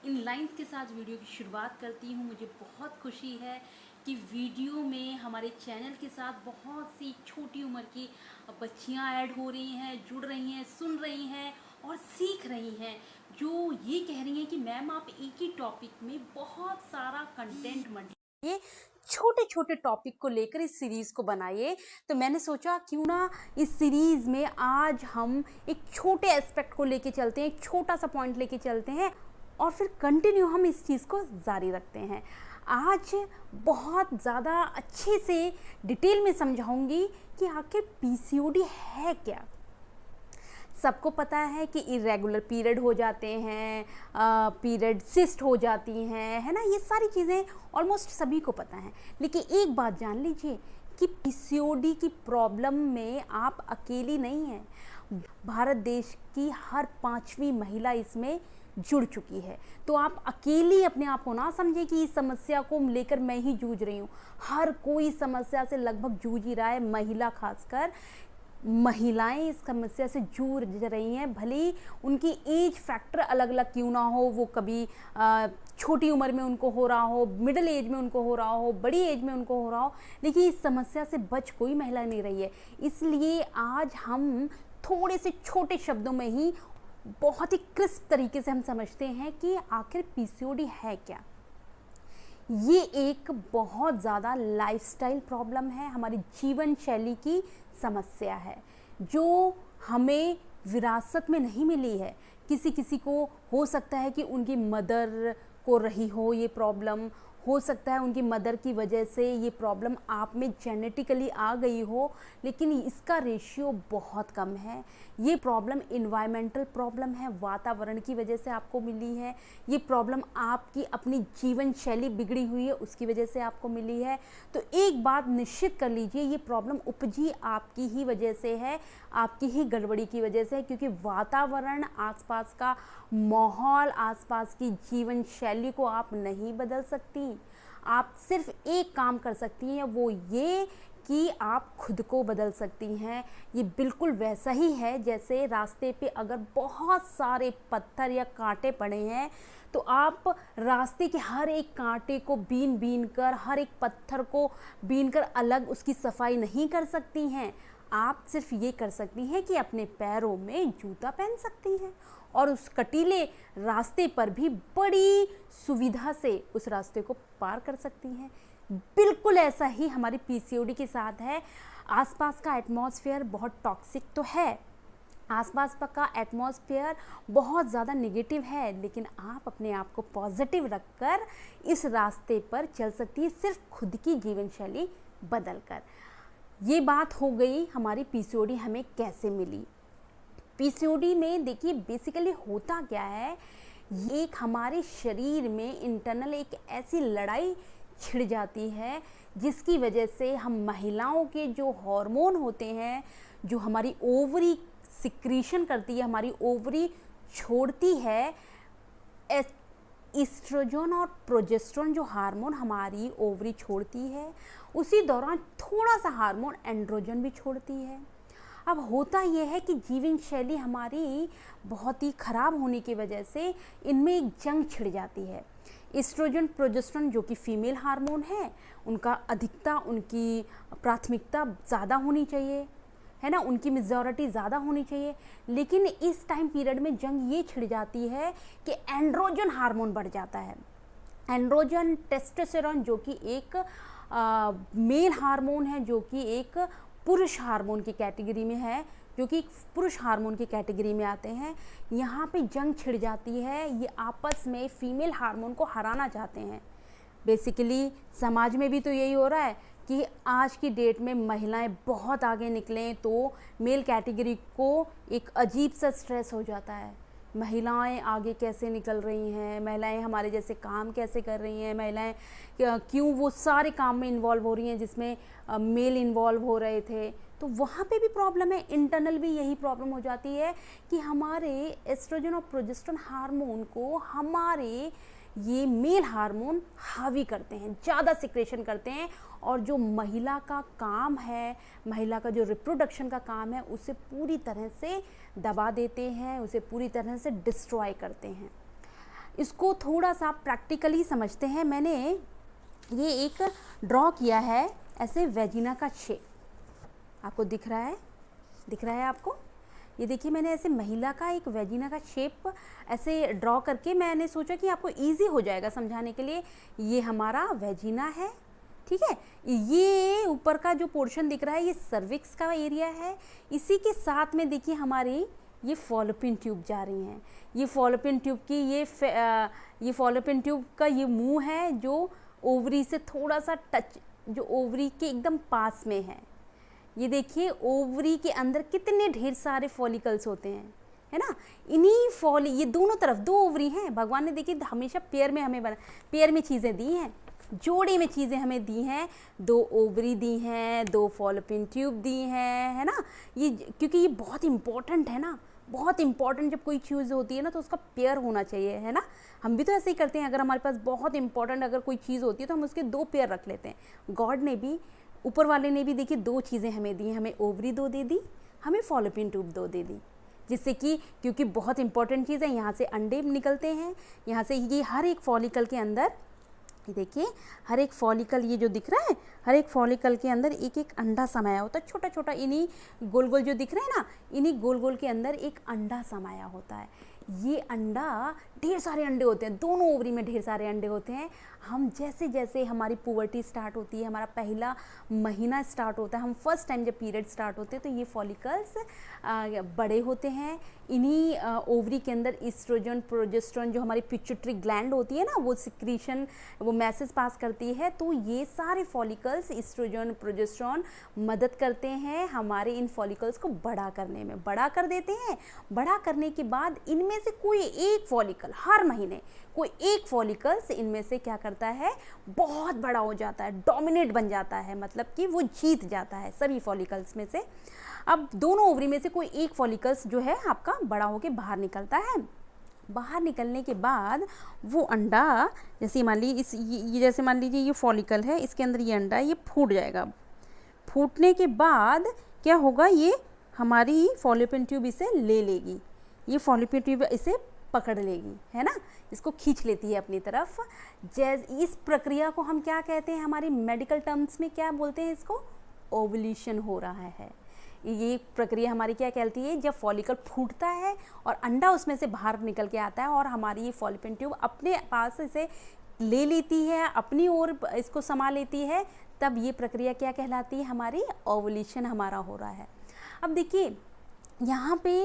इन lines के साथ video की शुरुआत करती हूँ। मुझे बहुत खुशी है कि वीडियो में हमारे चैनल के साथ बहुत सी छोटी उम्र की बच्चियाँ ऐड हो रही हैं, जुड़ रही हैं, सुन रही हैं और सीख रही हैं, जो ये कह रही हैं कि मैम आप एक ही टॉपिक में बहुत सारा कंटेंट ये छोटे छोटे टॉपिक को लेकर इस सीरीज़ को बनाइए। तो मैंने सोचा क्यों ना इस सीरीज़ में आज हम एक छोटे एस्पेक्ट को लेके चलते हैं, एक छोटा सा पॉइंट लेके चलते हैं और फिर कंटिन्यू हम इस चीज़ को जारी रखते हैं। आज बहुत ज़्यादा अच्छे से डिटेल में समझाऊंगी कि आखिर पीसीओडी है क्या। सबको पता है कि इरेगुलर पीरियड हो जाते हैं, पीरियड सिस्ट हो जाती हैं, है ना, ये सारी चीज़ें ऑलमोस्ट सभी को पता है। लेकिन एक बात जान लीजिए कि पीसीओडी की प्रॉब्लम में आप अकेली नहीं हैं। भारत देश की हर 5वीं महिला इसमें जुड़ चुकी है। तो आप अकेली अपने आप को ना समझें कि इस समस्या को लेकर मैं ही जूझ रही हूँ। हर कोई समस्या से लगभग जूझ ही रहा है, महिला खासकर महिलाएं इस समस्या से जूझ रही हैं। भले उनकी एज फैक्टर अलग अलग क्यों ना हो, वो कभी छोटी उम्र में उनको हो रहा हो, मिडिल एज में उनको हो रहा हो, बड़ी एज में उनको हो रहा हो, लेकिन इस समस्या से बच कोई महिला नहीं रही है। इसलिए आज हम थोड़े से छोटे शब्दों में ही बहुत ही क्रिस्प तरीके से हम समझते हैं कि आखिर पीसीओडी है क्या। ये एक बहुत ज़्यादा लाइफस्टाइल प्रॉब्लम है, हमारी जीवन शैली की समस्या है जो हमें विरासत में नहीं मिली है। किसी किसी को हो सकता है कि उनकी मदर को रही हो ये प्रॉब्लम, हो सकता है उनकी मदर की वजह से ये प्रॉब्लम आप में जेनेटिकली आ गई हो, लेकिन इसका रेशियो बहुत कम है। ये प्रॉब्लम इन्वायरमेंटल प्रॉब्लम है, वातावरण की वजह से आपको मिली है। ये प्रॉब्लम आपकी अपनी जीवन शैली बिगड़ी हुई है उसकी वजह से आपको मिली है। तो एक बात निश्चित कर लीजिए, ये प्रॉब्लम उपजी आपकी ही वजह से है, आपकी ही गड़बड़ी की वजह से है, क्योंकि वातावरण, आसपास का माहौल, आसपास की जीवन शैली को आप नहीं बदल सकती। आप सिर्फ एक काम कर सकती हैं, वो ये कि आप खुद को बदल सकती हैं। ये बिल्कुल वैसा ही है जैसे रास्ते पे अगर बहुत सारे पत्थर या कांटे पड़े हैं तो आप रास्ते के हर एक कांटे को बीन बीन कर, हर एक पत्थर को बीन कर अलग उसकी सफाई नहीं कर सकती हैं। आप सिर्फ ये कर सकती हैं कि अपने पैरों में जूता पहन सकती हैं और उस कटीले रास्ते पर भी बड़ी सुविधा से उस रास्ते को पार कर सकती हैं। बिल्कुल ऐसा ही हमारी पीसीओडी के साथ है। आसपास का एटमॉस्फेयर बहुत टॉक्सिक तो है, आसपास का एटमॉस्फेयर बहुत ज़्यादा नेगेटिव है, लेकिन आप अपने आप को पॉजिटिव रखकर इस रास्ते पर चल सकती है, सिर्फ खुद की जीवन शैली बदल कर। ये बात हो गई हमारी पीसीओडी हमें कैसे मिली। पीसीओडी में देखिए बेसिकली होता क्या है, ये एक हमारे शरीर में इंटरनल एक ऐसी लड़ाई छिड़ जाती है जिसकी वजह से हम महिलाओं के जो हार्मोन होते हैं, जो हमारी ओवरी सिक्रीशन करती है, हमारी ओवरी छोड़ती है ईस्ट्रोजन और प्रोजेस्टेरोन, जो हार्मोन हमारी ओवरी छोड़ती है, उसी दौरान थोड़ा सा हार्मोन एंड्रोजन भी छोड़ती है। अब होता यह है कि जीवन शैली हमारी बहुत ही ख़राब होने की वजह से इनमें एक जंग छिड़ जाती है। ईस्ट्रोजन प्रोजेस्टेरोन जो कि फीमेल हार्मोन है, उनका अधिकता, उनकी प्राथमिकता ज़्यादा होनी चाहिए, है ना, उनकी मेजॉरिटी ज़्यादा होनी चाहिए। लेकिन इस टाइम पीरियड में जंग ये छिड़ जाती है कि एंड्रोजन हार्मोन बढ़ जाता है। एंड्रोजन टेस्टोस्टेरोन जो कि एक मेल हार्मोन है, जो कि एक पुरुष हार्मोन की कैटेगरी में है, जो कि पुरुष हार्मोन की कैटेगरी में आते हैं। यहाँ पे जंग छिड़ जाती है, ये आपस में फीमेल हार्मोन को हराना चाहते हैं। बेसिकली समाज में भी तो यही हो रहा है कि आज की डेट में महिलाएं बहुत आगे निकलें तो मेल कैटेगरी को एक अजीब सा स्ट्रेस हो जाता है। महिलाएं आगे कैसे निकल रही हैं, महिलाएं हमारे जैसे काम कैसे कर रही हैं, महिलाएं क्यों वो सारे काम में इन्वॉल्व हो रही हैं जिसमें मेल इन्वॉल्व हो रहे थे। तो वहाँ पे भी प्रॉब्लम है, इंटरनल भी यही प्रॉब्लम हो जाती है कि हमारे एस्ट्रोजन और प्रोजेस्टेरोन हार्मोन को हमारे ये मेल हार्मोन हावी करते हैं, ज़्यादा सिक्रेशन करते हैं, और जो महिला का काम है, महिला का जो रिप्रोडक्शन का काम है, उसे पूरी तरह से दबा देते हैं, उसे पूरी तरह से डिस्ट्रॉय करते हैं। इसको थोड़ा सा प्रैक्टिकली समझते हैं। मैंने ये एक ड्रॉ किया है ऐसे वेजिना का शेप, आपको दिख रहा है आपको? ये देखिए, मैंने ऐसे महिला का एक वेजिना का शेप ऐसे ड्रॉ करके मैंने सोचा कि आपको इजी हो जाएगा समझाने के लिए। ये हमारा वेजिना है, ठीक है। ये ऊपर का जो पोर्शन दिख रहा है ये सर्विक्स का एरिया है। इसी के साथ में देखिए हमारी ये फॉलोपियन ट्यूब जा रही हैं। ये फॉलोपियन ट्यूब की ये फॉलोपियन ट्यूब का ये मुंह है जो ओवरी से थोड़ा सा टच, जो ओवरी के एकदम पास में है। ये देखिए ओवरी के अंदर कितने ढेर सारे फॉलिकल्स होते हैं, है ना। ये दोनों तरफ 2 ओवरी हैं। भगवान ने देखिए हमेशा पेयर में चीज़ें दी हैं, जोड़े में चीज़ें हमें दी हैं। 2 ओवरी दी हैं, 2 फॉलोपियन ट्यूब दी हैं, है ना। ये क्योंकि ये बहुत इम्पोर्टेंट है ना, बहुत इंपॉर्टेंट। जब कोई चीज़ होती है ना तो उसका पेयर होना चाहिए, है ना। हम भी तो ऐसे ही करते हैं, अगर हमारे पास बहुत इंपॉर्टेंट अगर कोई चीज़ होती है तो हम उसके 2 पेयर रख लेते हैं। गॉड ने भी, ऊपर वाले ने भी देखिए 2 चीज़ें हमें दी, हमें ओवरी 2 दे दी, हमें फॉलोपियन ट्यूब 2 दे दी, जिससे कि क्योंकि बहुत इंपॉर्टेंट चीज़ है, यहाँ से अंडे निकलते हैं। यहाँ से ये हर एक फॉलिकल के अंदर, ये देखिए हर एक फॉलिकल, ये जो दिख रहा है, हर एक फॉलिकल के अंदर एक एक अंडा समाया होता है, छोटा छोटा। इन्हीं गोल गोल जो दिख रहे हैं ना, इन्हीं गोल गोल के अंदर एक अंडा समाया होता है। ये अंडा, ढेर सारे अंडे होते हैं, दोनों ओवरी में ढेर सारे अंडे होते हैं। हम जैसे जैसे हमारी पुबर्टी स्टार्ट होती है, हमारा पहला महीना स्टार्ट होता है, हम फर्स्ट टाइम जब पीरियड स्टार्ट होते हैं तो ये फॉलिकल्स बड़े होते हैं। इन्हीं ओवरी के अंदर ईस्ट्रोजन, प्रोजेस्टेरोन, जो हमारी पिट्यूटरी ग्लैंड होती है ना, वो सिक्रीशन, वो मैसेज पास करती है। तो ये सारे फॉलिकल्स, ईस्ट्रोजन, प्रोजेस्टेरोन मदद करते हैं हमारे इन फॉलिकल्स को बड़ा करने में, बड़ा कर देते हैं। बड़ा करने के बाद इनमें से कोई एक फॉलिकल, हर महीने कोई एक फॉलिकल्स इनमें से क्या करता है, बहुत बड़ा हो जाता है, डोमिनेट बन जाता है, मतलब कि वो जीत जाता है सभी फॉलिकल्स में से। अब दोनों ओवरी में से कोई एक फॉलिकल्स जो है आपका बड़ा होके बाहर निकलता है। बाहर निकलने के बाद वो अंडा, जैसे मान लीजिए ये जैसे मान लीजिए ये फॉलिकल है, इसके अंदर ये अंडा है, ये फूट जाएगा। फूटने के बाद क्या होगा, ये हमारी फॉलोपियन ट्यूब इसे ले लेगी, ये फॉलोपियन ट्यूब इसे पकड़ लेगी, है ना, इसको खींच लेती है अपनी तरफ। इस प्रक्रिया को हम क्या कहते हैं, हमारी मेडिकल टर्म्स में क्या बोलते हैं, इसको ओवुलेशन हो रहा है। ये प्रक्रिया हमारी क्या कहती है, जब फॉलिकल फूटता है और अंडा उसमें से बाहर निकल के आता है और हमारी ये फॉलोपियन ट्यूब अपने पास इसे ले लेती है, अपनी ओर इसको समा लेती है, तब ये प्रक्रिया क्या कहलाती है, हमारी ओवुलेशन हमारा हो रहा है। अब देखिए यहाँ पे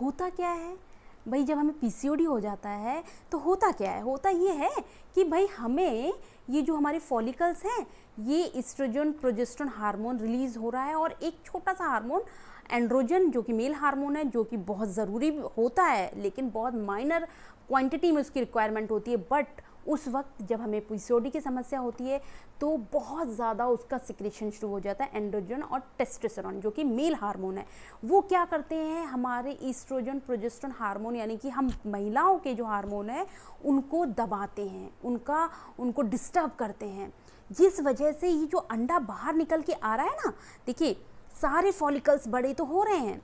होता क्या है भाई, जब हमें पीसीओडी हो जाता है तो होता क्या है, होता ये है कि भाई हमें ये जो हमारे फॉलिकल्स हैं, ये ईस्ट्रोजन, प्रोजेस्टेरोन हार्मोन रिलीज़ हो रहा है, और एक छोटा सा हार्मोन एंड्रोजन, जो कि मेल हार्मोन है, जो कि बहुत ज़रूरी होता है लेकिन बहुत माइनर क्वांटिटी में उसकी रिक्वायरमेंट होती है। बट उस वक्त जब हमें पीसीओडी की समस्या होती है तो बहुत ज़्यादा उसका सिक्रेशन शुरू हो जाता है, एंड्रोजन और टेस्टोस्टेरोन, जो कि मेल हार्मोन है। वो क्या करते हैं, हमारे ईस्ट्रोजन, प्रोजेस्टेरोन हार्मोन, यानी कि हम महिलाओं के जो हार्मोन है उनको दबाते हैं, उनको डिस्टर्ब करते हैं, जिस वजह से ये जो अंडा बाहर निकल के आ रहा है ना, देखिए सारे फॉलिकल्स बड़े तो हो रहे हैं,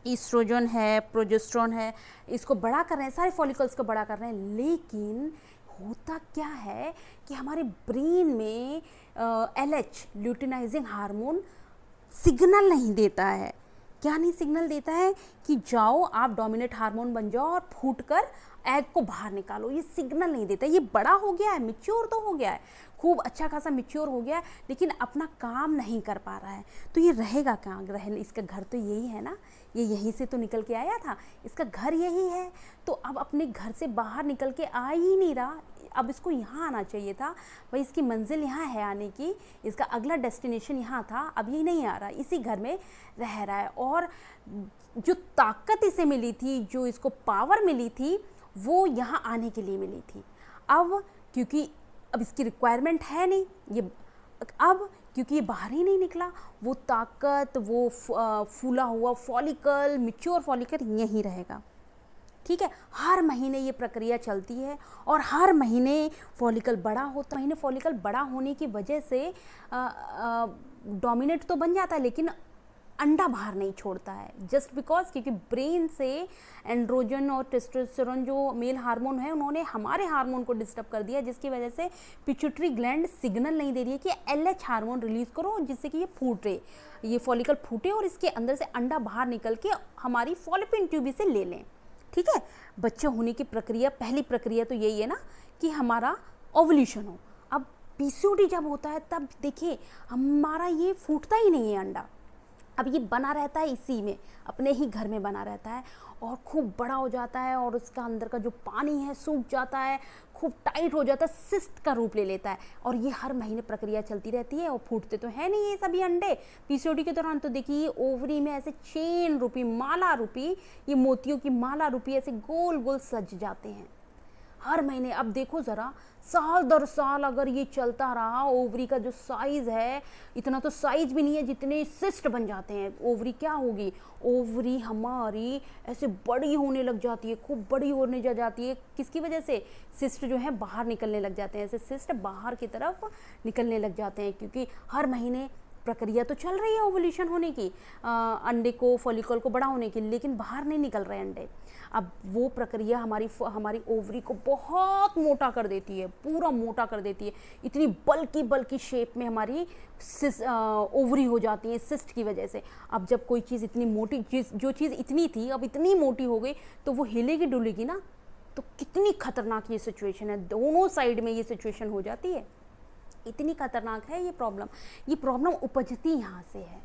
ईस्ट्रोजन है, प्रोजेस्टेरोन है, इसको बड़ा कर रहे हैं, सारे फॉलिकल्स को बड़ा कर रहे हैं, लेकिन होता क्या है कि हमारे ब्रेन में LH, ल्यूटिनाइजिंग हार्मोन, सिग्नल नहीं देता है। क्या नहीं सिग्नल देता है कि जाओ आप डोमिनेट हार्मोन बन जाओ और फूट कर एग को बाहर निकालो, ये सिग्नल नहीं देता। ये बड़ा हो गया है, मिच्योर तो हो गया है, खूब अच्छा खासा मिच्योर हो गया है, लेकिन अपना काम नहीं कर पा रहा है। तो ये रहेगा कहाँ, इसका घर तो यही है ना, ये यहीं से तो निकल के आया था, इसका घर यही है। तो अब अपने घर से बाहर निकल के आ ही नहीं रहा, अब इसको यहाँ आना चाहिए था भाई, इसकी मंजिल यहाँ है आने की, इसका अगला डेस्टिनेशन यहाँ था, अब ये नहीं आ रहा, इसी घर में रह रहा है। और जो ताकत इसे मिली थी, जो इसको पावर मिली थी, वो यहाँ आने के लिए मिली थी। अब क्योंकि अब इसकी रिक्वायरमेंट है नहीं, ये अब क्योंकि ये बाहर ही नहीं निकला, वो ताकत, वो फूला हुआ फॉलिकल, मिच्योर फॉलिकल यहीं रहेगा, ठीक है। हर महीने ये प्रक्रिया चलती है और हर महीने फॉलिकल बड़ा होता है। महीने फॉलिकल बड़ा होने की वजह से डोमिनेट तो बन जाता है, लेकिन अंडा बाहर नहीं छोड़ता है, जस्ट बिकॉज क्योंकि ब्रेन से एंड्रोजन और टेस्टोस्टेरोन जो मेल हार्मोन है उन्होंने हमारे हार्मोन को डिस्टर्ब कर दिया, जिसकी वजह से पिट्यूटरी ग्लैंड सिग्नल नहीं दे रही है कि LH हार्मोन रिलीज करो जिससे कि ये फूटे, ये फॉलिकल फूटे और इसके अंदर से अंडा बाहर निकल के हमारी फॉलोपियन ट्यूब से ले लें। ठीक है, बच्चे होने की प्रक्रिया, पहली प्रक्रिया तो यही है ना कि हमारा ओवुलेशन हो। अब PCOD जब होता है तब देखिए हमारा ये फूटता ही नहीं है अंडा, अब ये बना रहता है इसी में, अपने ही घर में बना रहता है और खूब बड़ा हो जाता है और उसका अंदर का जो पानी है सूख जाता है, खूब टाइट हो जाता है, सिस्ट का रूप ले लेता है और ये हर महीने प्रक्रिया चलती रहती है और फूटते तो है नहीं ये सभी अंडे। PCOD के दौरान तो देखिए ओवरी में ऐसे चेन रूपी, माला रूपी, ये मोतियों की माला रूपी ऐसे गोल गोल सज जाते हैं हर महीने। अब देखो ज़रा, साल दर साल अगर ये चलता रहा, ओवरी का जो साइज है, इतना तो साइज भी नहीं है जितने सिस्ट बन जाते हैं। ओवरी क्या होगी, ओवरी हमारी ऐसे बड़ी होने लग जाती है, खूब बड़ी होने जा जाती है। किसकी वजह से, सिस्ट जो है बाहर निकलने लग जाते हैं, ऐसे सिस्ट बाहर की तरफ निकलने लग जाते हैं, क्योंकि हर महीने प्रक्रिया तो चल रही है ओवुलेशन होने की, अंडे को, फॉलिकल को बड़ा होने की, लेकिन बाहर नहीं निकल रहे अंडे। अब वो प्रक्रिया हमारी ओवरी को बहुत मोटा कर देती है, पूरा मोटा कर देती है, इतनी बल्कि शेप में हमारी ओवरी हो जाती है सिस्ट की वजह से। अब जब कोई चीज़ इतनी मोटी, जो चीज़ इतनी थी अब इतनी मोटी हो गई तो वो हिलेगी डुलेगी ना, तो कितनी खतरनाक ये सिचुएशन है, दोनों साइड में ये सिचुएशन हो जाती है, इतनी खतरनाक है ये प्रॉब्लम। ये प्रॉब्लम उपजती यहाँ से है,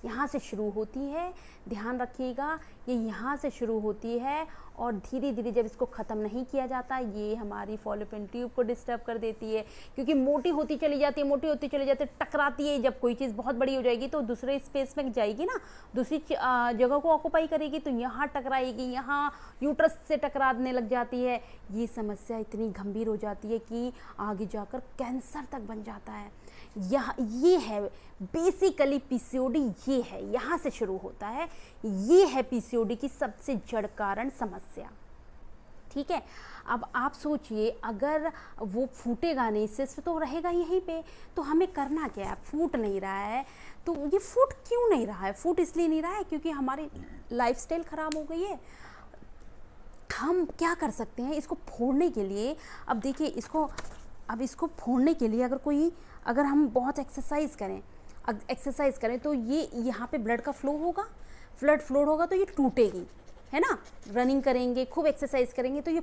यहाँ से शुरू होती है, ध्यान रखिएगा, ये यहाँ से शुरू होती है और धीरे धीरे जब इसको ख़त्म नहीं किया जाता ये हमारी फॉलोपियन ट्यूब को डिस्टर्ब कर देती है, क्योंकि मोटी होती चली जाती है, मोटी होती चली जाती है, टकराती है। जब कोई चीज़ बहुत बड़ी हो जाएगी तो दूसरे स्पेस में जाएगी ना, दूसरी जगह को ऑक्यूपाई करेगी, तो यहाँ टकराएगी, यहाँ यूट्रस से टकराने लग जाती है। ये समस्या इतनी गंभीर हो जाती है कि आगे जाकर कैंसर तक बन जाता है। ये है बेसिकली PCOD, ये है, यहाँ से शुरू होता है, ये है PCOD की सबसे जड़ कारण समस्या। ठीक है, अब आप सोचिए अगर वो फूटेगा नहीं, सिस्ट तो रहेगा यहीं पे, तो हमें करना क्या है, फूट नहीं रहा है तो ये फूट क्यों नहीं रहा है, फूट इसलिए नहीं रहा है क्योंकि हमारी लाइफस्टाइल ख़राब हो गई है। हम क्या कर सकते हैं इसको फोड़ने के लिए, अब देखिए इसको फोड़ने के लिए अगर हम बहुत एक्सरसाइज करें तो ये यहाँ पे ब्लड फ्लो होगा तो ये टूटेगी, है ना। रनिंग करेंगे, खूब एक्सरसाइज करेंगे तो ये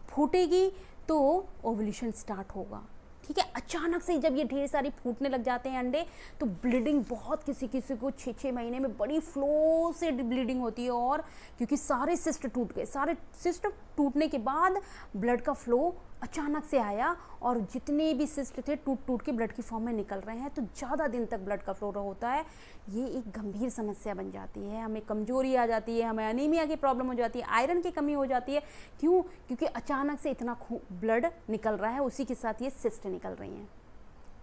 फूटेगी तो ओवुलेशन स्टार्ट होगा। ठीक है, अचानक से जब ये ढेर सारी फूटने लग जाते हैं अंडे तो ब्लीडिंग बहुत, किसी को 6-6 महीने में बड़ी फ्लो से ब्लीडिंग होती है, और क्योंकि सारे सिस्ट टूट गए, सारे सिस्ट टूटने के बाद ब्लड का फ्लो अचानक से आया और जितने भी सिस्ट थे टूट के ब्लड की फॉर्म में निकल रहे हैं, तो ज़्यादा दिन तक ब्लड का फ्लो होता है। ये एक गंभीर समस्या बन जाती है, हमें कमजोरी आ जाती है, हमें अनीमिया की प्रॉब्लम हो जाती है, आयरन की कमी हो जाती है। क्यों? क्योंकि अचानक से इतना ब्लड निकल रहा है, उसी के साथ ये सिस्ट निकल रही हैं।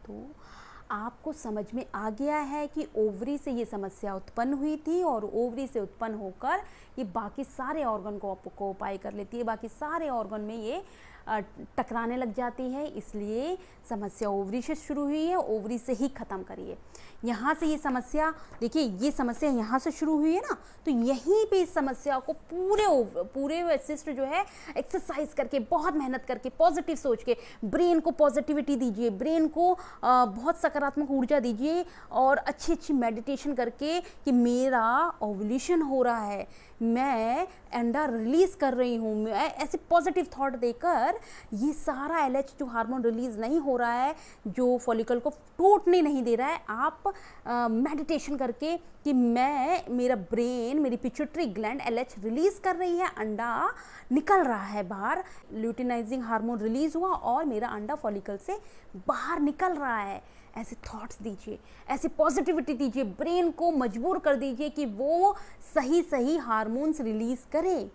तो आपको समझ में आ गया है कि ओवरी से ये समस्या उत्पन्न हुई थी और ओवरी से उत्पन्न होकर ये बाकी सारे ऑर्गन को ऑक्युपाई कर लेती है, बाकी सारे ऑर्गन में ये टकराने लग जाती है। इसलिए समस्या ओवरी से शुरू हुई है, ओवरी से ही ख़त्म करिए। यहाँ से ये समस्या, देखिए ये समस्या यहाँ से शुरू हुई है ना, तो यहीं पे इस समस्या को पूरे सिस्ट जो है एक्सरसाइज करके, बहुत मेहनत करके, पॉजिटिव सोच के, ब्रेन को पॉजिटिविटी दीजिए, ब्रेन को बहुत सकारात्मक ऊर्जा दीजिए और अच्छी मेडिटेशन करके कि मेरा ओवुलेशन हो रहा है, मैं अंडा रिलीज़ कर रही हूँ, मैं ऐसे पॉजिटिव थॉट देकर ये सारा LH जो हार्मोन रिलीज़ नहीं हो रहा है, जो फॉलिकल को टूटने नहीं दे रहा है, आप मेडिटेशन करके कि मेरा ब्रेन, मेरी पिट्यूटरी ग्लैंड LH रिलीज़ कर रही है, अंडा निकल रहा है बाहर, ल्यूटिनाइजिंग हार्मोन रिलीज़ हुआ और मेरा अंडा फॉलिकल से बाहर निकल रहा है। ऐसे थॉट्स दीजिए, ऐसी पॉजिटिविटी दीजिए, ब्रेन को मजबूर कर दीजिए कि वो सही हार्मोन्स रिलीज़ करे।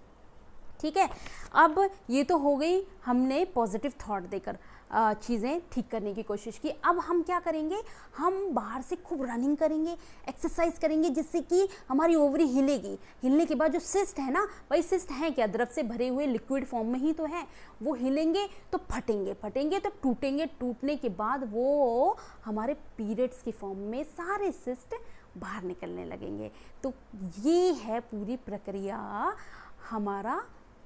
ठीक है, अब ये तो हो गई, हमने पॉजिटिव थॉट देकर चीज़ें ठीक करने की कोशिश की। अब हम क्या करेंगे, हम बाहर से खूब रनिंग करेंगे, एक्सरसाइज करेंगे, जिससे कि हमारी ओवरी हिलेगी। हिलने के बाद जो सिस्ट है ना, भाई सिस्ट हैं क्या, द्रव से भरे हुए लिक्विड फॉर्म में ही तो है, वो हिलेंगे तो फटेंगे तो टूटेंगे, टूटने के बाद वो हमारे पीरियड्स की फॉर्म में सारे सिस्ट बाहर निकलने लगेंगे। तो ये है पूरी प्रक्रिया, हमारा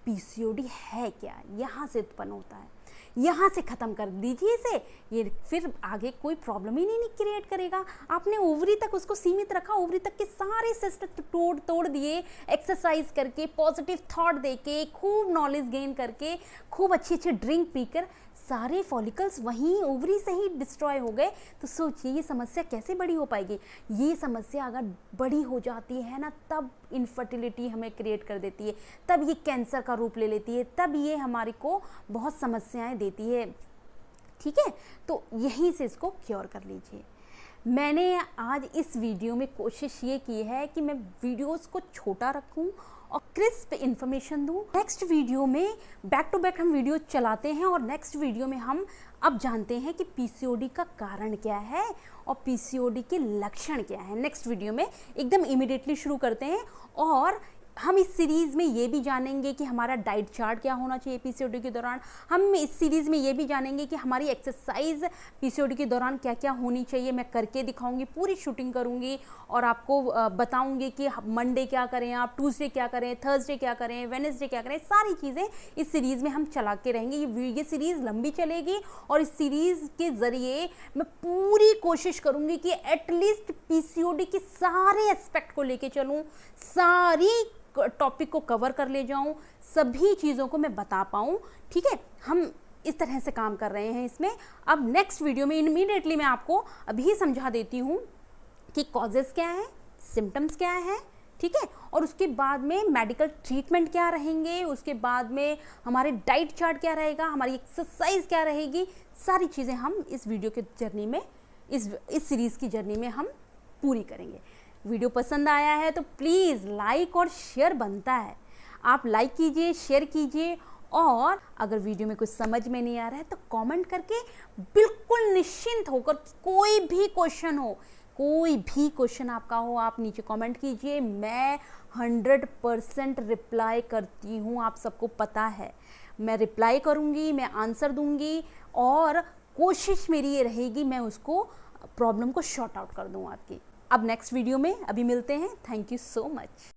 पीसीओडी है क्या, यहाँ से उत्पन्न होता है, यहाँ से ख़त्म कर दीजिए इसे, ये फिर आगे कोई प्रॉब्लम ही नहीं क्रिएट करेगा। आपने ओवरी तक उसको सीमित रखा, ओवरी तक के सारे सिस्टम तोड़ दिए, एक्सरसाइज करके, पॉजिटिव थॉट देके, खूब नॉलेज गेन करके, खूब अच्छी अच्छी ड्रिंक पीकर सारे फॉलिकल्स वहीं ओवरी से ही डिस्ट्रॉय हो गए। तो सोचिए ये समस्या कैसे बड़ी हो पाएगी। ये समस्या अगर बड़ी हो जाती है ना, तब इनफर्टिलिटी हमें क्रिएट कर देती है, तब ये कैंसर का रूप ले लेती है, तब ये हमारे को बहुत समस्याएं देती है। ठीक है, तो यहीं से इसको क्योर कर लीजिए। मैंने आज इस वीडियो में कोशिश ये की है कि मैं वीडियोस को छोटा रखूं और क्रिस्प इन्फॉर्मेशन दूं। नेक्स्ट वीडियो में बैक टू बैक हम वीडियो चलाते हैं और नेक्स्ट वीडियो में हम अब जानते हैं कि पीसीओडी का कारण क्या है और पीसीओडी के लक्षण क्या है। नेक्स्ट वीडियो में एकदम इमीडिएटली शुरू करते हैं और हम इस सीरीज़ में ये भी जानेंगे कि हमारा डाइट चार्ट क्या होना चाहिए पीसीओडी के दौरान। हम इस सीरीज़ में ये भी जानेंगे कि हमारी एक्सरसाइज पीसीओडी के दौरान क्या क्या होनी चाहिए। मैं करके दिखाऊंगी, पूरी शूटिंग करूंगी और आपको बताऊंगी कि मंडे क्या करें, आप ट्यूसडे क्या करें, थर्सडे क्या करें, वेडनेसडे क्या करें। सारी चीज़ें इस सीरीज़ में हम चला के रहेंगे। ये सीरीज़ लंबी चलेगी और इस सीरीज़ के ज़रिए मैं पूरी कोशिश करूँगी कि एटलीस्ट पीसीओडी के सारे एस्पेक्ट को लेके चलूँ, सारी टॉपिक को कवर कर ले जाऊं, सभी चीज़ों को मैं बता पाऊं। ठीक है, हम इस तरह से काम कर रहे हैं इसमें। अब नेक्स्ट वीडियो में इमीडिएटली मैं आपको अभी समझा देती हूं कि कॉजेज़ क्या है, सिम्टम्स क्या है, ठीक है, और उसके बाद में मेडिकल ट्रीटमेंट क्या रहेंगे, उसके बाद में हमारे डाइट चार्ट क्या रहेगा, हमारी एक्सरसाइज क्या रहेगी। सारी चीज़ें हम इस वीडियो के जर्नी में, इस सीरीज़ की जर्नी में हम पूरी करेंगे। वीडियो पसंद आया है तो प्लीज़ लाइक और शेयर बनता है, आप लाइक कीजिए, शेयर कीजिए, और अगर वीडियो में कुछ समझ में नहीं आ रहा है तो कमेंट करके बिल्कुल निश्चिंत होकर, कोई भी क्वेश्चन आपका हो, आप नीचे कमेंट कीजिए। मैं 100% रिप्लाई करती हूँ, आप सबको पता है, मैं रिप्लाई करूँगी, मैं आंसर दूँगी और कोशिश मेरी ये रहेगी मैं उसको प्रॉब्लम को शॉर्ट आउट कर दूँ आपकी। अब नेक्स्ट वीडियो में अभी मिलते हैं। Thank you so much.